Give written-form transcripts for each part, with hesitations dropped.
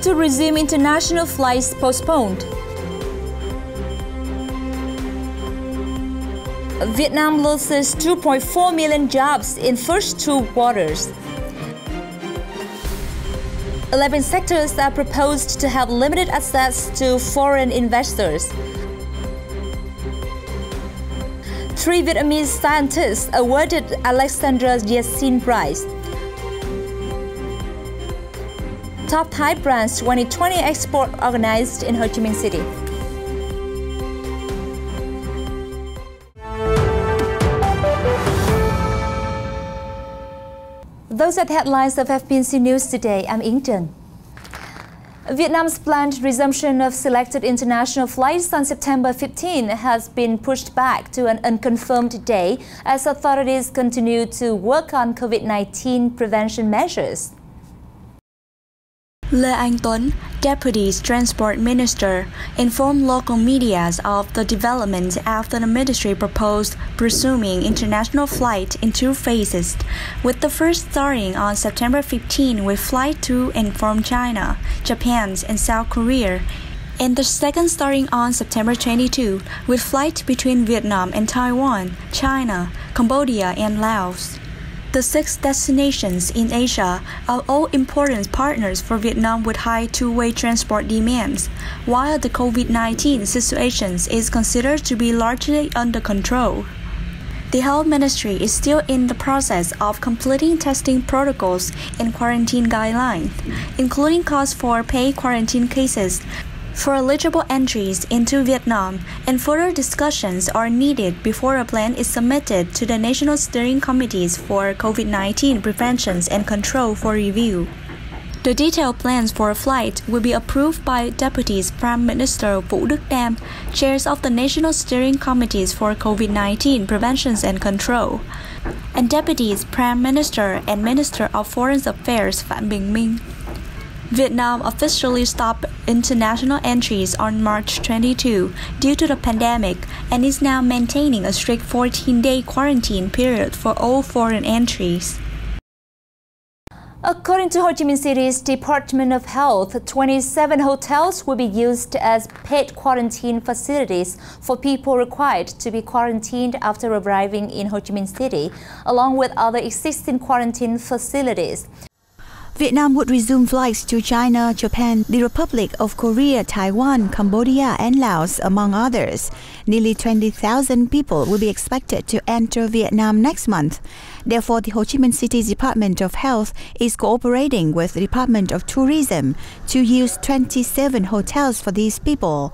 to resume international flights postponed. Vietnam loses 2.4 million jobs in first 2 quarters. 11 sectors are proposed to have limited access to foreign investors. 3 Vietnamese scientists awarded Alexandre Yersin Prize. Top Thai brands 2020 Expo organized in Ho Chi Minh City. Those are the headlines of FBNC News today. I'm Ying Trần. Vietnam's planned resumption of selected international flights on September 15 has been pushed back to an unconfirmed day as authorities continue to work on COVID-19 prevention measures. Lê Anh Tuấn, Deputy Transport Minister, informed local media of the development after the ministry proposed resuming international flight in 2 phases, with the first starting on September 15 with flight to and from China, Japan, and South Korea, and the second starting on September 22 with flight between Vietnam and Taiwan, China, Cambodia, and Laos. The 6 destinations in Asia are all important partners for Vietnam with high two-way transport demands, while the COVID-19 situation is considered to be largely under control. The Health Ministry is still in the process of completing testing protocols and quarantine guidelines, including costs for paid quarantine cases for eligible entries into Vietnam, and further discussions are needed before a plan is submitted to the National Steering Committees for COVID-19 Prevention and Control for review. The detailed plans for a flight will be approved by Deputy Prime Minister Vũ Đức Đam, chairs of the National Steering Committees for COVID-19 Prevention and Control, and Deputies Prime Minister and Minister of Foreign Affairs Phạm Bình Minh. Vietnam officially stopped international entries on March 22 due to the pandemic and is now maintaining a strict 14-day quarantine period for all foreign entries. According to Ho Chi Minh City's Department of Health, 27 hotels will be used as paid quarantine facilities for people required to be quarantined after arriving in Ho Chi Minh City, along with other existing quarantine facilities. Vietnam would resume flights to China, Japan, the Republic of Korea, Taiwan, Cambodia, and Laos, among others. Nearly 20,000 people will be expected to enter Vietnam next month. Therefore, the Ho Chi Minh City's Department of Health is cooperating with the Department of Tourism to use 27 hotels for these people.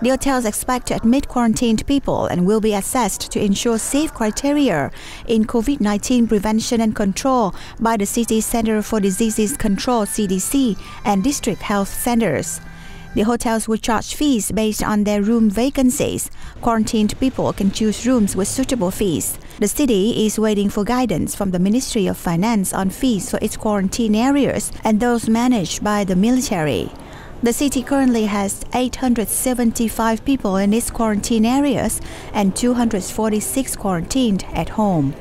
The hotels expect to admit quarantined people and will be assessed to ensure safe criteria in COVID-19 prevention and control by the City Center for Diseases Control (CDC) and district health centers. The hotels will charge fees based on their room vacancies. Quarantined people can choose rooms with suitable fees. The city is waiting for guidance from the Ministry of Finance on fees for its quarantine areas and those managed by the military. The city currently has 875 people in its quarantine areas and 246 quarantined at home.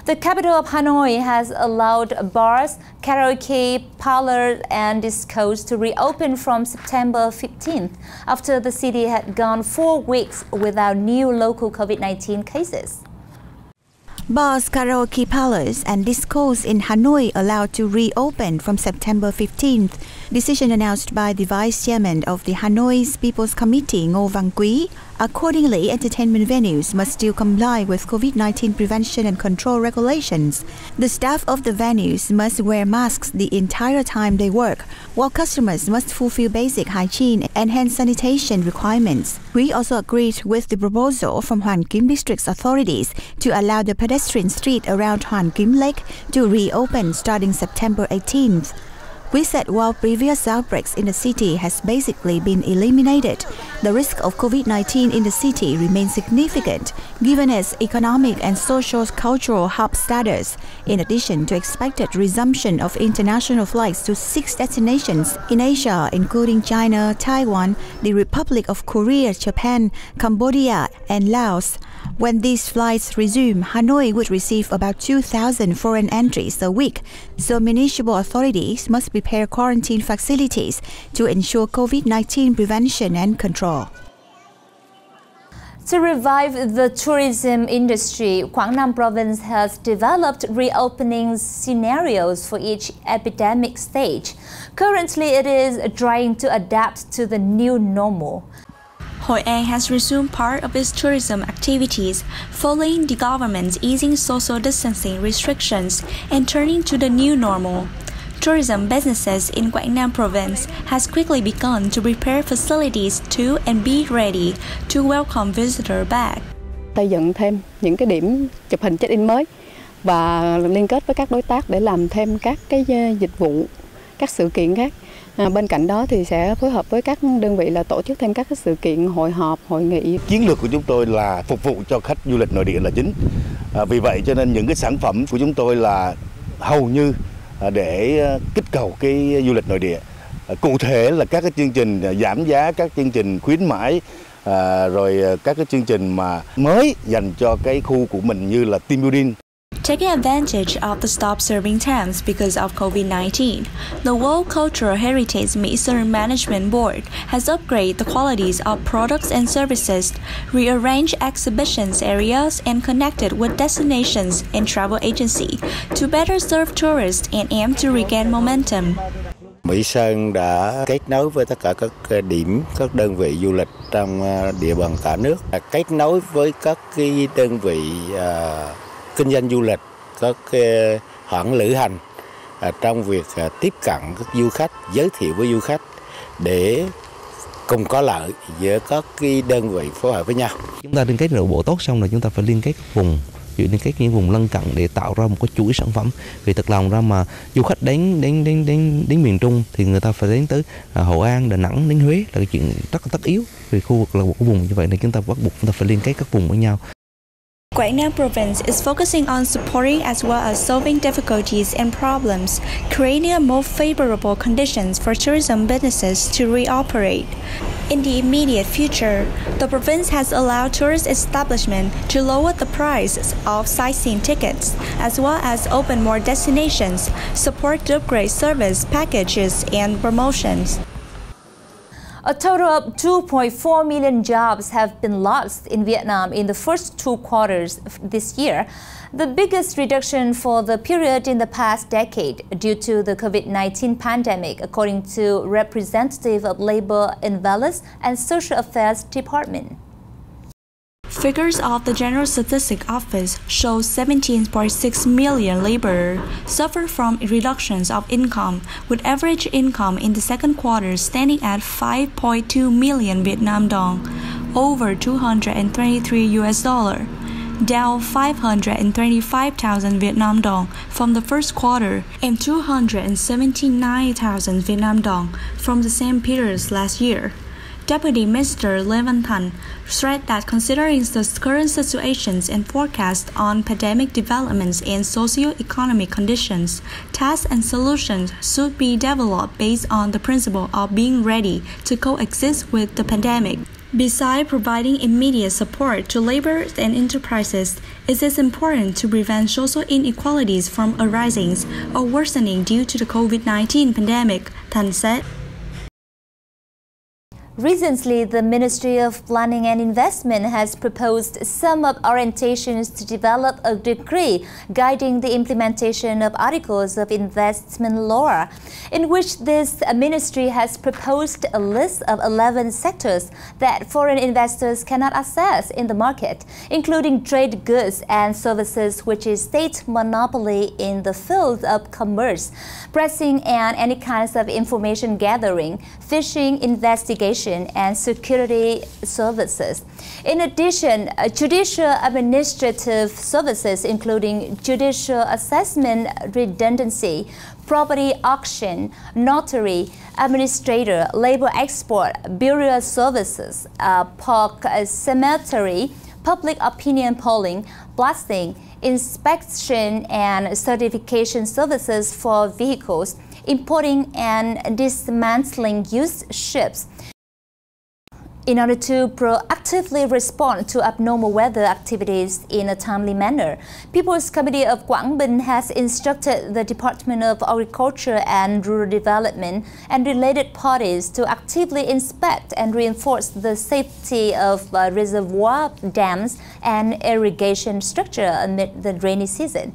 The capital of Hanoi has allowed bars, karaoke, parlours and discos to reopen from September 15th after the city had gone 4 weeks without new local COVID-19 cases. Bars, karaoke parlours and discos in Hanoi allowed to reopen from September 15th. Decision announced by the Vice Chairman of the Hanoi's People's Committee, Ngô Văn Quý. Accordingly, entertainment venues must still comply with COVID-19 prevention and control regulations. The staff of the venues must wear masks the entire time they work, while customers must fulfill basic hygiene and hand sanitation requirements. We also agreed with the proposal from Hoàn Kiếm District's authorities to allow the pedestrian street around Hoàn Kiếm Lake to reopen starting September 18th. We said while previous outbreaks in the city has basically been eliminated, the risk of COVID-19 in the city remains significant given its economic and social-cultural hub status, in addition to expected resumption of international flights to 6 destinations in Asia, including China, Taiwan, the Republic of Korea, Japan, Cambodia, and Laos. When these flights resume, Hanoi would receive about 2,000 foreign entries a week, so municipal authorities must prepare quarantine facilities to ensure COVID-19 prevention and control. To revive the tourism industry, Quang Nam province has developed reopening scenarios for each epidemic stage. Currently, it is trying to adapt to the new normal. Hoi An has resumed part of its tourism activities following the government's easing social distancing restrictions and turning to the new normal. Tourism businesses in Quang Nam province has quickly begun to prepare facilities to and be ready to welcome visitors back. Xây dựng thêm những cái điểm chụp hình check-in mới và liên kết với các đối tác để làm thêm các cái dịch vụ, các sự kiện khác. Bên cạnh đó thì sẽ phối hợp với các đơn vị là tổ chức thêm các cái sự kiện hội họp, hội nghị. Chiến lược của chúng tôi là phục vụ cho khách du lịch nội địa là chính. Vì vậy cho nên những cái sản phẩm của chúng tôi là hầu như để kích cầu cái du lịch nội địa. Cụ thể là các cái chương trình giảm giá, các chương trình khuyến mãi, rồi các cái chương trình mà mới dành cho cái khu của mình như là team building. Taking advantage of the stop serving times because of COVID-19, the World Cultural Heritage Museum Management Board has upgraded the qualities of products and services, rearranged exhibitions areas, and connected with destinations and travel agency to better serve tourists and aim to regain momentum. Mỹ Sơn đã kết nối với tất cả các điểm, các đơn vị du lịch trong địa bàn cả nước, kết nối với các cái đơn vị kinh doanh du lịch, các hãng lữ hành trong việc tiếp cận các du khách, giới thiệu với du khách để cùng có lợi giữa các cái đơn vị phối hợp với nhau. Chúng ta liên kết nội bộ tốt xong rồi chúng ta phải liên kết vùng, liên kết những vùng lân cận để tạo ra một cái chuỗi sản phẩm. Vì thật lòng ra mà du khách đến miền Trung thì người ta phải đến tới Hội An, Đà Nẵng, đến Huế là cái chuyện rất là tất yếu. Vì khu vực là một cái vùng như vậy nên chúng ta bắt buộc chúng ta phải liên kết các vùng với nhau. Quang Nam province is focusing on supporting as well as solving difficulties and problems, creating a more favorable conditions for tourism businesses to reoperate. In the immediate future, the province has allowed tourist establishments to lower the prices of sightseeing tickets, as well as open more destinations, support the upgrade service packages and promotions. A total of 2.4 million jobs have been lost in Vietnam in the first 2 quarters this year, the biggest reduction for the period in the past decade due to the COVID-19 pandemic, according to representative of Labor, Invalids and Social Affairs Department. Figures of the General Statistics Office show 17.6 million laborers suffer from reductions of income, with average income in the second quarter standing at 5.2 million Vietnam dong, over $223, down 525,000 Vietnam dong from the first quarter and 279,000 Vietnam dong from the same period last year. Deputy Minister Lê Văn Thành said that considering the current situations and forecasts on pandemic developments and socio-economic conditions, tasks and solutions should be developed based on the principle of being ready to coexist with the pandemic. Besides providing immediate support to labor and enterprises, it is important to prevent social inequalities from arising or worsening due to the COVID-19 pandemic, Thành said. Recently, the Ministry of Planning and Investment has proposed some of orientations to develop a decree guiding the implementation of articles of investment law, in which this ministry has proposed a list of 11 sectors that foreign investors cannot access in the market, including trade goods and services, which is state monopoly in the field of commerce, pressing and any kinds of information gathering, fishing, investigation, and security services. In addition, judicial administrative services including judicial assessment, redundancy, property auction, notary, administrator, labor export, burial services, park cemetery, public opinion polling, blasting, inspection and certification services for vehicles, importing and dismantling used ships. In order to proactively respond to abnormal weather activities in a timely manner, People's Committee of Quang Binh has instructed the Department of Agriculture and Rural Development and related parties to actively inspect and reinforce the safety of reservoir dams and irrigation structure amid the rainy season.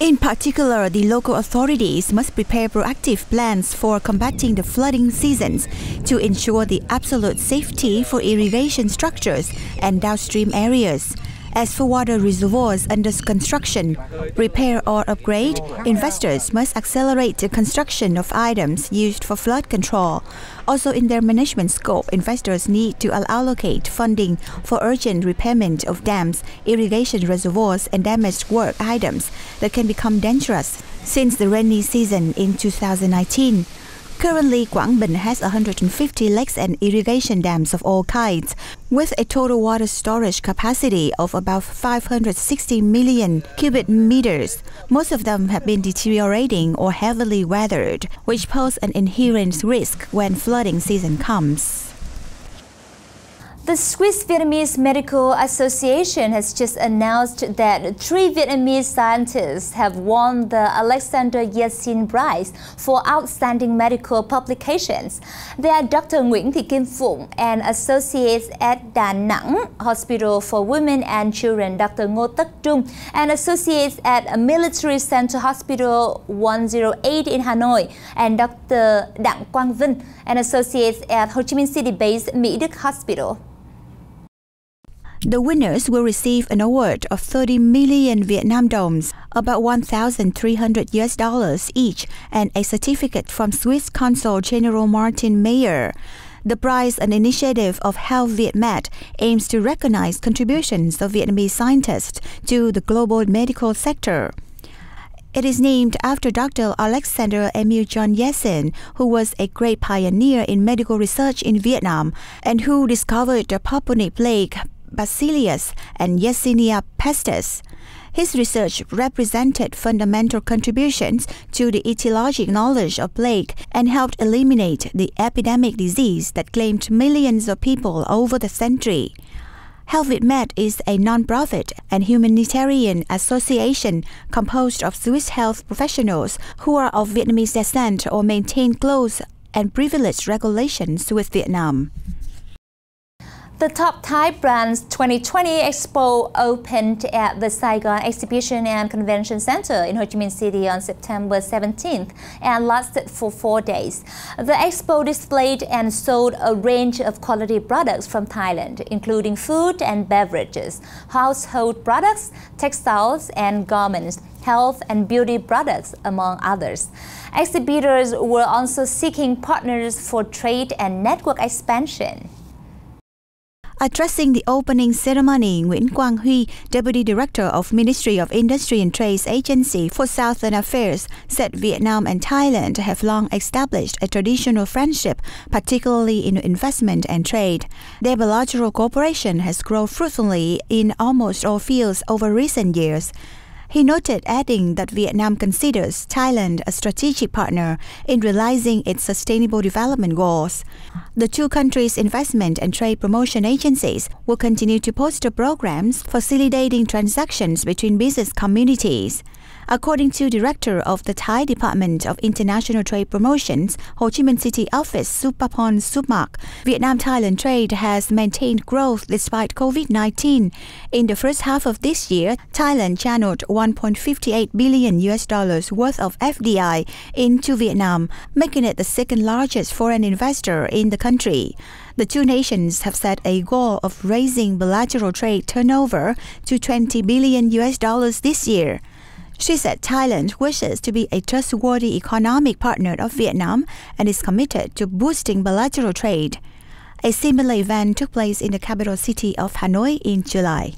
In particular, the local authorities must prepare proactive plans for combating the flooding seasons to ensure the absolute safety for irrigation structures and downstream areas. As for water reservoirs under construction, repair or upgrade, investors must accelerate the construction of items used for flood control. Also in their management scope, investors need to allocate funding for urgent repairment of dams, irrigation reservoirs and damaged work items that can become dangerous since the rainy season in 2019. Currently, Quang Binh has 150 lakes and irrigation dams of all kinds, with a total water storage capacity of about 560 million cubic meters. Most of them have been deteriorating or heavily weathered, which pose an inherent risk when flooding season comes. The Swiss Vietnamese Medical Association has just announced that 3 Vietnamese scientists have won the Alexandre Yersin Prize for outstanding medical publications. They are Dr. Nguyễn Thị Kim Phụng and associates at Đà Nẵng Hospital for Women and Children, Dr. Ngô Tất Trung, and associates at a Military Center Hospital 108 in Hanoi, and Dr. Đặng Quang Binh, and associates at HCM City-based Mỹ Đức Hospital. The winners will receive an award of 30 million Vietnam đồng, about $1,300 each, and a certificate from Swiss Consul General Martin Mayer. The prize, an initiative of Health Vietmat, aims to recognize contributions of Vietnamese scientists to the global medical sector. It is named after Dr. Alexandre Yersin, who was a great pioneer in medical research in Vietnam and who discovered the bubonic plague, Bacillus and Yersinia pestis. His research represented fundamental contributions to the etiologic knowledge of plague and helped eliminate the epidemic disease that claimed millions of people over the century. Health Vietmat is a non-profit and humanitarian association composed of Swiss health professionals who are of Vietnamese descent or maintain close and privileged relations with Vietnam. The Top Thai Brands 2020 Expo opened at the Saigon Exhibition and Convention Center in Ho Chi Minh City on September 17th and lasted for 4 days. The expo displayed and sold a range of quality products from Thailand, including food and beverages, household products, textiles and garments, health and beauty products, among others. Exhibitors were also seeking partners for trade and network expansion. Addressing the opening ceremony, Nguyễn Quang Huy, Deputy Director of Ministry of Industry and Trade Agency for Southern Affairs, said Vietnam and Thailand have long established a traditional friendship, particularly in investment and trade. Their bilateral cooperation has grown fruitfully in almost all fields over recent years. He noted, adding that Vietnam considers Thailand a strategic partner in realizing its sustainable development goals. The two countries' investment and trade promotion agencies will continue to foster programs facilitating transactions between business communities. According to Director of the Thai Department of International Trade Promotions, Ho Chi Minh City Office Supapon Supmak, Vietnam-Thailand trade has maintained growth despite COVID-19. In the first half of this year, Thailand channeled $1.58 billion worth of FDI into Vietnam, making it the second largest foreign investor in the country. The two nations have set a goal of raising bilateral trade turnover to $20 billion this year. She said Thailand wishes to be a trustworthy economic partner of Vietnam and is committed to boosting bilateral trade. A similar event took place in the capital city of Hanoi in July.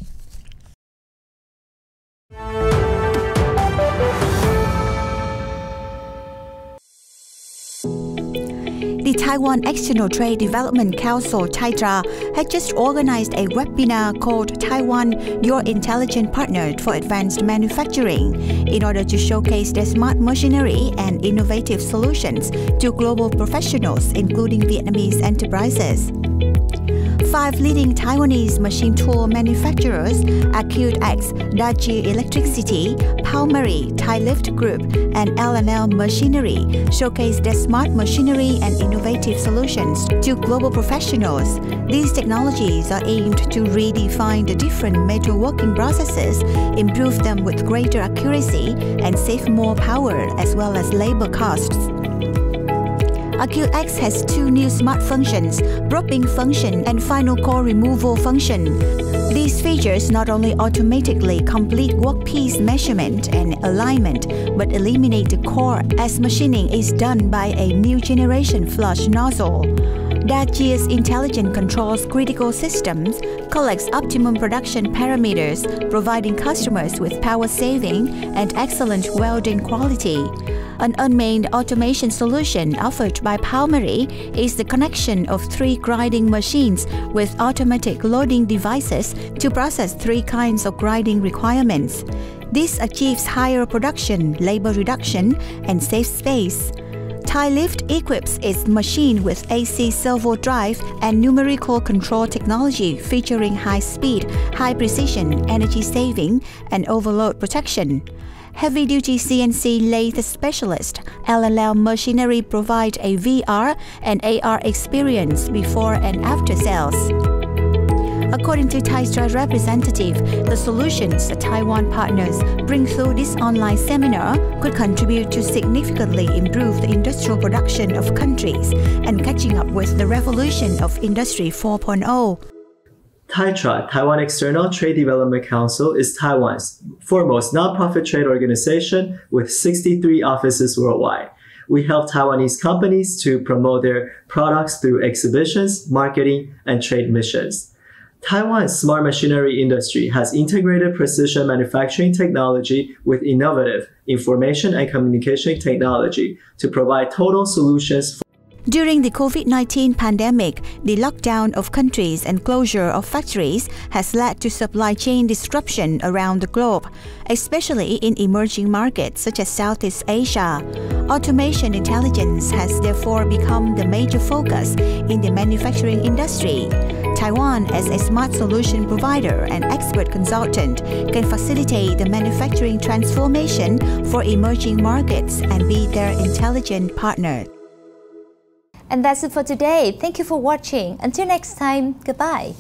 The The Taiwan External Trade Development Council, TAITRA, had just organized a webinar called Taiwan, Your Intelligent Partner for Advanced Manufacturing, in order to showcase their smart machinery and innovative solutions to global professionals, including Vietnamese enterprises. 5 leading Taiwanese machine tool manufacturers, QX, Daji Electricity, Palmary, Thai Lift Group, and L&L Machinery, showcased their smart machinery and innovative solutions to global professionals. These technologies are aimed to redefine the different metalworking processes, improve them with greater accuracy, and save more power as well as labor costs. QX has 2 new smart functions, propping function and final core removal function. These features not only automatically complete workpiece measurement and alignment, but eliminate the core as machining is done by a new generation flush nozzle. Daji's intelligent controls critical systems, collects optimum production parameters, providing customers with power saving and excellent welding quality. An unmanned automation solution offered by Palmary is the connection of 3 grinding machines with automatic loading devices to process 3 kinds of grinding requirements. This achieves higher production, labor reduction, and saves space. Thai Lift equips its machine with AC servo drive and numerical control technology featuring high speed, high precision, energy saving, and overload protection. Heavy-duty CNC lathe specialist, L&L Machinery provide a VR and AR experience before and after sales. According to TAITRA representative, the solutions the Taiwan partners bring through this online seminar could contribute to significantly improve the industrial production of countries and catching up with the revolution of Industry 4.0. TAITRA, Taiwan External Trade Development Council, is Taiwan's foremost nonprofit trade organization with 63 offices worldwide. We help Taiwanese companies to promote their products through exhibitions, marketing, and trade missions. Taiwan's smart machinery industry has integrated precision manufacturing technology with innovative information and communication technology to provide total solutions. During the COVID-19 pandemic, the lockdown of countries and closure of factories has led to supply chain disruption around the globe, especially in emerging markets such as Southeast Asia. Automation intelligence has therefore become the major focus in the manufacturing industry. Taiwan, as a smart solution provider and expert consultant, can facilitate the manufacturing transformation for emerging markets and be their intelligent partner. And that's it for today. Thank you for watching. Until next time, goodbye.